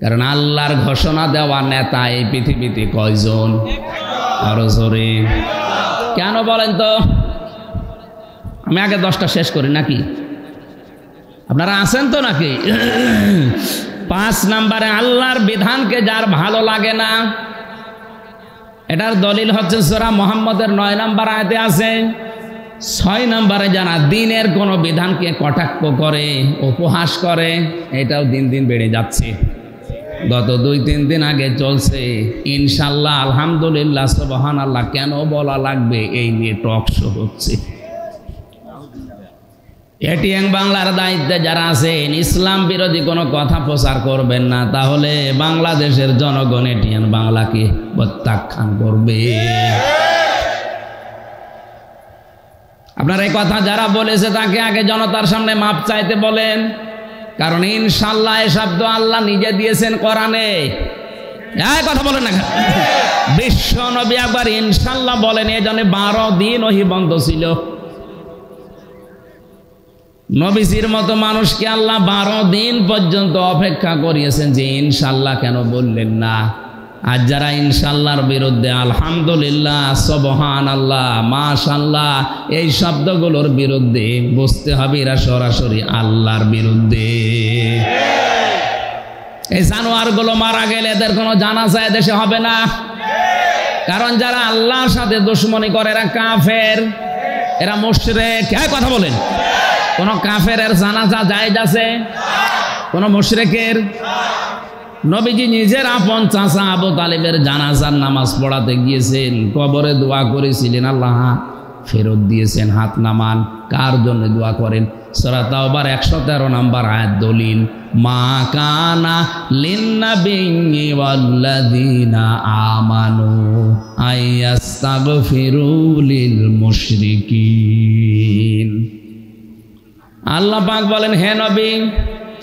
কারণ আল্লাহর ঘোষণা দেওয়া নেতা এই পৃথিবীতে কয়জন? আরো জোরে কেন বলেন তো? আমি আগে 10টা শেষ করি নাকি? আপনারা আছেন তো নাকি? 5 নম্বরে, আল্লাহর বিধানকে যার ভালো লাগে না, এটার দলিল হচ্ছে সূরা মুহাম্মদের 9 নম্বর আয়াতে আছে। 6 নম্বরে, যারা দ্বীনের কোনো বিধানকে কটাক্ষ করে, উপহাস করে, এটাও দিন দিন বেড়ে যাচ্ছে। গত 2-3 দিন আগে চলছে ইনশাল্লাহ, আলহামদুলিল্লাহ, সুবহানাল্লাহ কেন বলা লাগবে, এই নিয়ে টক শো হচ্ছে। এটিএন বাংলার দায়িত্বে যারা আছেন, ইসলাম বিরোধী কোনো কথা প্রচার করবেন না, তাহলে বাংলাদেশের জনগণ এটিএন বাংলাকে প্রত্যাখ্যান করবে। আপনার এই কথা যারা বলেছে তাকে আগে জনতার সামনে মাপ চাইতে বলেন, কারণ ইনশাল্লাহ এই শব্দ আল্লাহ নিজে দিয়েছেন কোরআনে। এই কথা বলেন না, বিশ্ব নবী একবার ইনশাল্লাহ বলেন, এজন্য 12 দিন ওহী বন্ধ ছিল। নবীজির মতো মানুষকে আল্লাহ 12 দিন পর্যন্ত অপেক্ষা করিয়েছেন যে ইনশাল্লাহ কেন বললেন না। আর যারা ইনশাল্লাহর বিরুদ্ধে, আলহামদুলিল্লাহ, সুবহানাল্লাহ, মাশাআল্লাহ এই শব্দগুলোর বিরুদ্ধে, বুঝতে হবে এরা সরাসরি আল্লাহর বিরুদ্ধে। এই জানোয়ারগুলো মারা গেলে এদের কোনো জানাজা দেশে হবে না, কারণ যারা আল্লাহর সাথে দুশমনি করে এরা কাফের, এরা মুশরিক। এই কথা বলেন, কোন কাফেরের জানাজা জায়েজ আছে? কোন মুশরিকের? নবীজি নিজের আপন চাচা আবু তালেবের জানাজার নামাজ পড়াতে গিয়েছেন, কবরে দোয়া করেছিলেন, আল্লাহ ফেরত দিয়েছেন। হাত নামান। কার জন্য দোয়া করেন? সূরা তাওবার 113 নম্বর আয়াত দলিল, মা কানা লিন্নাবিয়্যি ওয়াল্লাযীনা আমানু আইয়াস্তাগফিরু লিল মুশরিকিন। আল্লাহ পাক বলেন, হে নবী,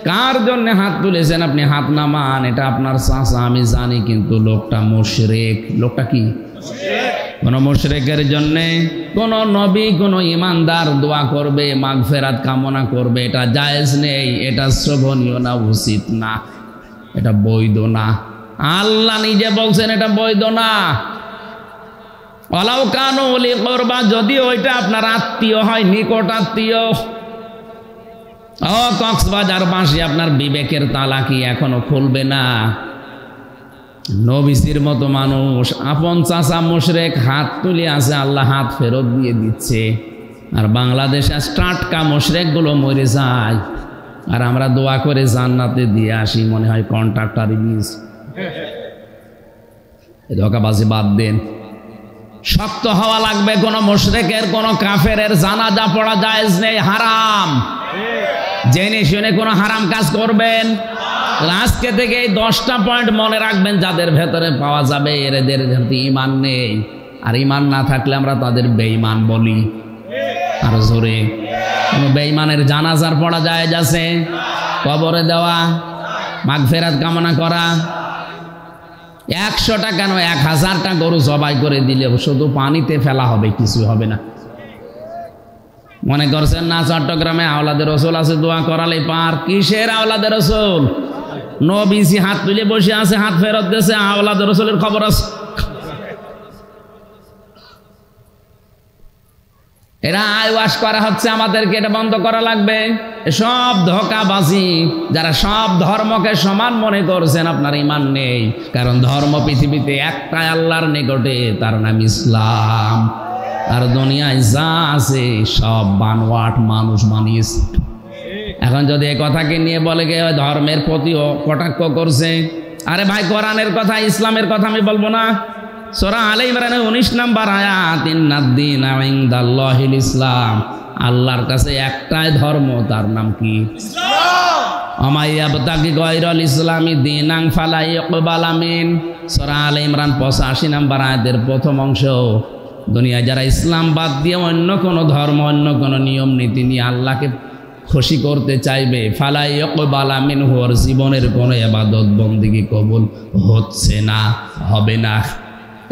কার জন্য হাত তুলেছেন আপনি হাত নামান। এটা আপনার চাচা আমি জানি, কিন্তু লোকটা মুশরিক। লোকটা কি? কোন মুশরিকের জন্য কোন নবী, কোন ইমানদার দোয়া করবে, মাগফিরাত কামনা করবে, এটা জায়েজ নেই, এটা শোভনীয় না, উচিত না, এটা বৈধ না। আল্লাহ নিজে বলছেন এটা বৈধ না। ওয়ালাউ কানু উলি কুরবা, যদি ওইটা আপনার আত্মীয় হয়, নিকট আত্মীয়। ও কক্সবাজারবাসী, আপনার বিবেকের তালা কি এখনো খুলবে না? নবীজির মতো মানুষ, আপন চাচা মুশরিক, হাত তুলে আছে, আল্লাহ হাত ফেরত দিয়ে দিচ্ছে। আর বাংলাদেশে টাটকা মুশরিকগুলো মরে যায়, আর আমরা দোয়া করে জান্নাতে দিয়ে আসি, মনে হয় কন্ট্রাক্টর রিলিজ। ধোঁকাবাজি বাদ দেন। শক্ত হওয়া লাগবে। কোন মুশরিকের, কোন কাফেরের জানাজা পড়া জায়েজ নেই, হারাম। জেনে শুনে কোনো হারাম কাজ করবেন। আজকে থেকে এই 10টা পয়েন্ট মনে রাখবেন, যাদের ভেতরে পাওয়া যাবে এদের ঈমান নেই। আর ঈমান না থাকলে আমরা তাদের বেঈমান বলি। আর জোরে, কোনো বেঈমানের জানাজার পড়া জায়েজ আছে? কবরে দেওয়া, মাগফিরাত কামনা করা। 100টা কেন 1000টা গরু জবাই করে দিলে শুধু পানিতে ফেলা হবে, কিছু হবে না। মনে করছেন না চট্টগ্রামে আওলাদের রসুল আছে, দোয়া করালে পার? কিসের আওলাদের রসুল? নবীজি হাত তুলে বসে আছে, হাত ফেরত দিয়েছে, আওলাদের রসুলের খবর আছে। এরা আইওয়াশ করা হচ্ছে আমাদেরকে, এটা বন্ধ করা লাগবে। সব ধোঁকাবাজি। যারা সব ধর্মকে সমান মনে করছেন, আপনার ঈমান নেই। কারণ ধর্ম পৃথিবীতে একটাই, আল্লাহর নিকটে, তার নাম ইসলাম। আর দুনিয়ায় যা আছে সব বানোয়াট, মানুষ বানিয়েছে। এখন যদি এই কথাকে নিয়ে বলে গে ধর্মের প্রতিও কটাক্ষ করছে, আরে ভাই, কোরআনের কথা, ইসলামের কথা আমি বলবো না? সূরা আলে ইমরানের 19 নম্বর আয়াত, ইন্নাদ-দীনা ইনদাল্লাহিল ইসলাম। আল্লাহর কাছে একটাই ধর্ম, তার নাম কি? ইসলাম। আমাইয়াবতাগি গায়রাল ইসলামি দীনান ফালা ইউকবালা মিন। সূরা আলে ইমরান 85 নম্বর আয়াতের প্রথম অংশ। দুনিয়ায় যারা ইসলাম বাদ দিয়ে অন্য কোনো ধর্ম, অন্য কোনো নিয়ম নীতি নিয়ে আল্লাহকে খুশি করতে চাইবে, ফালা ইউকবালা মিনহু, ওর জীবনের কোনো ইবাদত বন্দেগী কবুল হচ্ছে না, হবে না।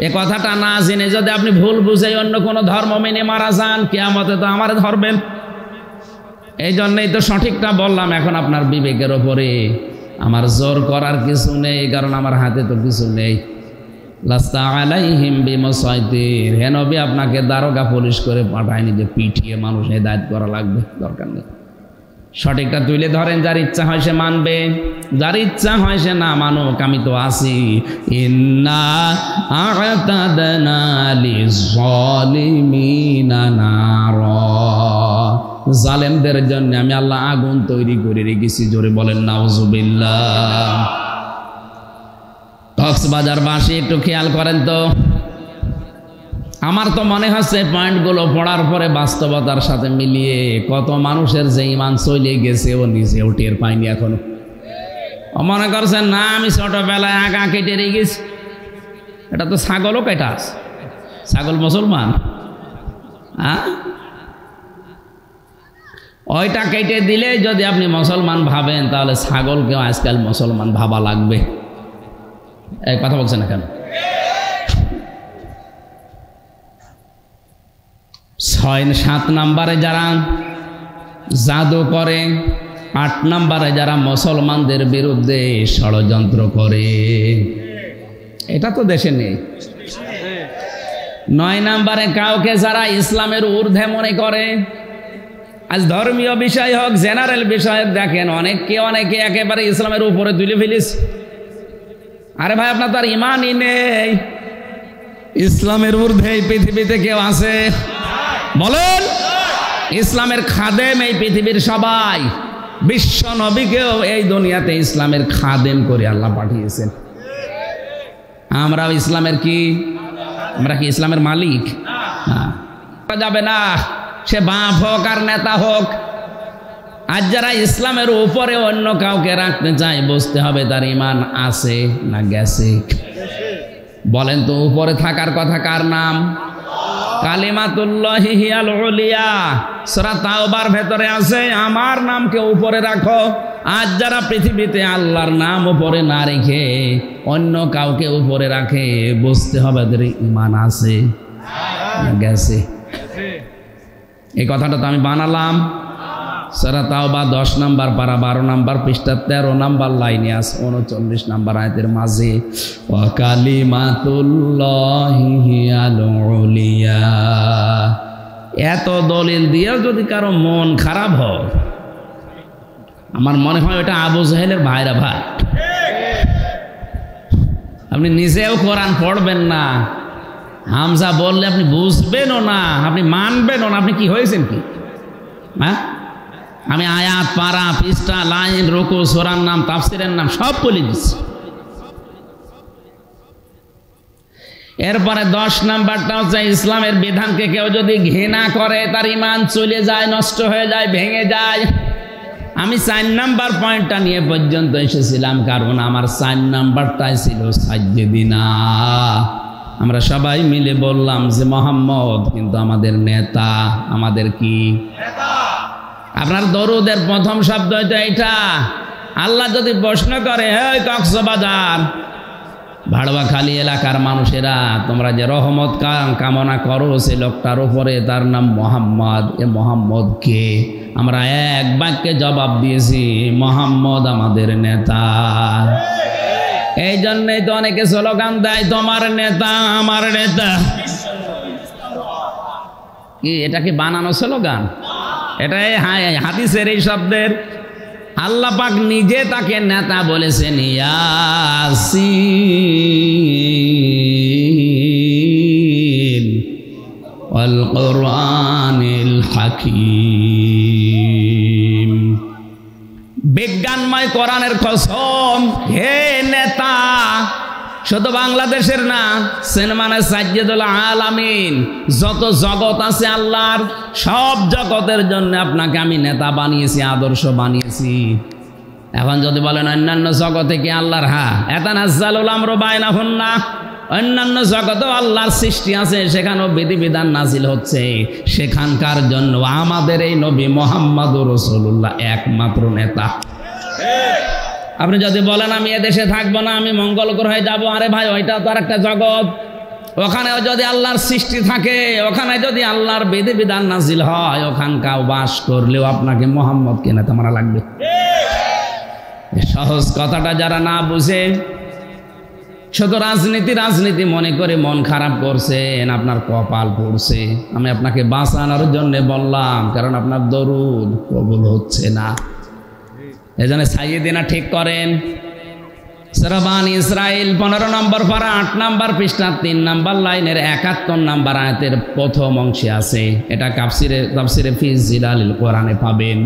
এ কথাটা না জেনে যদি আপনি ভুল বুঝে অন্য কোনো ধর্ম মেনে মারা যান, কিয়ামতে তো আমার ধরবেন। এই জন্যই তো সঠিকটা বললাম। এখন আপনার বিবেকের ওপরে, আমার জোর করার কিছু নেই, কারণ আমার হাতে তো কিছু নেই। লাস্তা আলাইহিম বিমুসাইতির, হে নবী আপনাকে দারোগা পুলিশ করে পাঠায়নি যে পিটিয়ে মানুষ হেদায়েত করা লাগবে, দরকার নেই। সঠিকটা তুলে ধরেন, যার ইচ্ছা হয় সে মানবে, যার ইচ্ছা হয় সে না মানুক, আমি তো আছি। ইন্না আ'তাদনা লিয-যালিমিনা নারা, জালেমদের জন্য আমি আল্লাহ আগুন তৈরি করে রেখেছি। জোরে বলেন নাউজুবিল্লাহ। কক্সবাজারবাসী একটু খেয়াল করেন তো, আমার তো মনে হচ্ছে পয়েন্টগুলো পড়ার পরে বাস্তবতার সাথে মিলিয়ে কত মানুষের যে ঈমান চলে গেছে ও নিজেও টের পায়নি এখনো। মনে করছেন না আমি ছোটবেলায় আগা কেটে রেখেছি, এটা তো ছাগলও কেটা আছে। ছাগল মুসলমান? হ্যাঁ, ওইটা কেটে দিলে যদি আপনি মুসলমান ভাবেন, তাহলে ছাগলকেও আজকাল মুসলমান ভাবা লাগবে। এই কথা বলছেন না কেন? 6-7 নম্বরে যারা জাদু করে, 8 নম্বরে যারা মুসলমানদের বিরুদ্ধে ষড়যন্ত্র করে, এটা তো দেশে নেই। 9 নম্বরে কাউকে যারা ইসলামের ঊর্ধ্বে মনে করে, আজ ধর্মীয় বিষয় হোক, জেনারেল বিষয় দেখেন, অনেকে একেবারে ইসলামের উপরে তুলে ফেলিস। আরে ভাই, আপনার তো আর ইমানই নেই। ইসলামের ঊর্ধ্বে এই পৃথিবীতে কেউ আছে? বলেন। ইসলামের খাদেম এই পৃথিবীর সবাই। বিশ্ব নবীকেও এই দুনিয়াতে ইসলামের খাদেম করে আল্লাহ পাঠিয়েছেন। আমরাও ইসলামের কি? আমরা কি ইসলামের মালিক? যাবে না, সে বাপ হোক আর নেতা হোক। আজ যারা ইসলামের উপরে অন্য কাউকে রাখতে চায়, বুঝতে হবে তার ঈমান আছে না গেছে। বলেন তো, উপরে থাকার কথা কার নাম? কালিমাতুল্লাহি হিয়াল উলিয়া, সূরা তাওবার ভেতরে আছে, আমার নামকে উপরে রাখো। আজ যারা পৃথিবীতে আল্লাহর নাম উপরে না রেখে অন্য কাউকে উপরে রাখে, বুঝতে হবে তাদের ঈমান আছে না গেছে। এই কথাটা তো আমি বানালাম। সূরা তাওবা 10 নম্বর পারা 12 নম্বর পৃষ্ঠা 13 নম্বর লাইনে আছে, 39 নম্বর আয়াতের মাঝে, ওয়া কালিমাতুল্লাহি হিয়াল উলিয়া। এত দলিল দিয়েও যদি কারো মন খারাপ হয়, আমার মনে হয় এটা আবু জাহেলের ভাইরা ভাই। আপনি নিজেও কোরআন পড়বেন না, হামজা বললে আপনি বুঝবেনও না, আপনি মানবেনও না। আপনি কি হয়েছেন কি? হ্যাঁ, আমি আয়াত, পারা, পৃষ্ঠা, লাইন, রুকু, সূরার নাম, তাফসিরের নাম সব বলে দিচ্ছি। এরপরে 10 নাম্বারটা হচ্ছে, ইসলামের বিধানকে কেউ যদি ঘৃণা করে, তার ঈমান চলে যায়, নষ্ট হয়ে যায়, ভেঙে যায়। আমি 4 নাম্বার পয়েন্টটা নিয়ে পর্যন্ত এসেছিলাম, কারণ আমার 4 নাম্বারটাই ছিল সাজ্জেদিনা। আমরা সবাই মিলে বললাম যে মুহাম্মদ কিন্তু আমাদের নেতা। আমাদের কি নেতা? আপনার দরুদের প্রথম শব্দ হয়তো এইটা। আল্লাহ যদি প্রশ্ন করে, এই কক্সবাজার, ভাড়বাখালী এলাকার মানুষেরা, তোমরা যে রহমত কামনা করো সে লোকটার উপরে, তার নাম মুহাম্মদ, এ মুহাম্মদ কে? আমরা এক বাক্যে জবাব দিয়েছি, মুহাম্মদ আমাদের নেতা। এই জন্যই তো অনেকে স্লোগান দেয়, তোমার নেতা আমার নেতা। কি এটা কি বানানো স্লোগান? এটা হাদিসের এই শব্দের। আল্লাহ পাক নিজে তাকে নেতা বলেছেন, ইয়াসিন ওয়াল কুরআনিল হাকীম। বিজ্ঞানময় কোরআনের কসম, হে নেতা, শুধু বাংলাদেশের না, সিনেমানে সাজ্জেদুল আলামিন, যত জগৎ আছে আল্লাহর, সব জগতের জন্য আপনাকে আমি নেতা বানিয়েছি, আদর্শ বানিয়েছি। এখন যদি বলেন অন্যান্য জগতে কি আল্লাহর এতানাজ্জালুল আমরু বাইনাহুন্না, অন্যান্য জগতেও আল্লাহর সৃষ্টি আছে, সেখানেও বিধিবিধান নাজিল হচ্ছে, সেখানকার জন্য আমাদের এই নবী মুহাম্মদুর রাসূলুল্লাহ একমাত্র নেতা। আপনি যদি বলেন আমি এদেশে থাকবো না, আমি মঙ্গল গ্রহে যাব, আরে ভাই ওইটা তো আর একটা জগৎ, ওখানেও যদি আল্লাহর সৃষ্টি থাকে, ওখানে যদি আল্লাহর বিধিবিধান নাজিল হয়, ওখানকাও বাস করলেও আপনাকে মুহাম্মদকে নেতা মানা লাগবে। সহজ কথাটা যারা না বুঝে শুধু রাজনীতি মনে করে মন খারাপ করছেন, আপনার কপাল পড়ছে। আমি আপনাকে বাঁচানোর জন্য বললাম, কারণ আপনার দরুদ কবুল হচ্ছে না। এজন্য সাইয়েদিনা ঠিক করেন। সূরা বানী ইসরাইল 15 নম্বর পারা 8 নম্বর পৃষ্ঠা 3 নম্বর লাইনের 71 নম্বর আয়াতের প্রথম অংশে আছে। এটা তাফসিরে ফি জিলালিল কোরআনে পাবেন।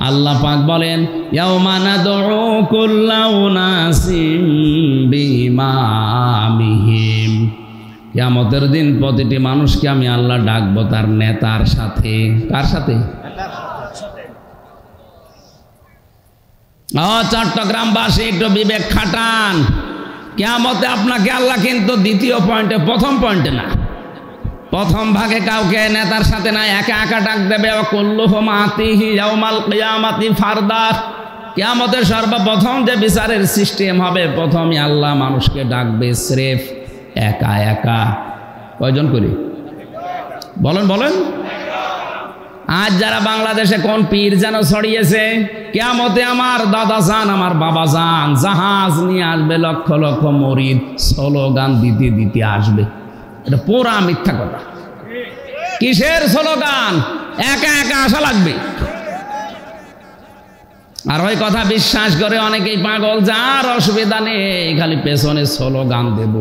আল্লাহ পাক বলেন, ইয়াউমা নাদউ কুল্লা উনাসিম বিইমামিহিম, কিয়ামতের দিন প্রতিটি মানুষকে আমি আল্লাহ ডাকবো তার নেতার সাথে। কার সাথে? চট্টগ্রামবাসী একটু বিবেক খাটান। কিয়ামতে আপনাকে আল্লাহ কিন্তু দ্বিতীয় পয়েন্টে, প্রথম পয়েন্টে না, প্রথম ভাগে কাউকে নেতার সাথে না, একা একা ডাক দেবে। কুল্লুহুম আতিহি ইয়াউমাল কিয়ামাতি ফারদা, কিয়ামতের সর্বপ্রথম যে বিচারের সিস্টেম হবে, প্রথমে আল্লাহ মানুষকে ডাকবে স্রেফ একা একা। কয়জন করি বলেন। আজ যারা বাংলাদেশে কোন পীর যেন ছড়িয়েছে, কিয়ামতে আমার দাদা যান, আমার বাবা যান, জাহাজ নিয়ে আসবে, লক্ষ লক্ষ মরিদ স্লোগান দিতে দিতে আসবে। এটা পুরা মিথ্যা কথা। কিসের স্লোগান? একা একা আসা লাগবে। আর ওই কথা বিশ্বাস করে অনেকেই পাগল, যার অসুবিধা নেই, খালি পেছনে স্লোগান দেব।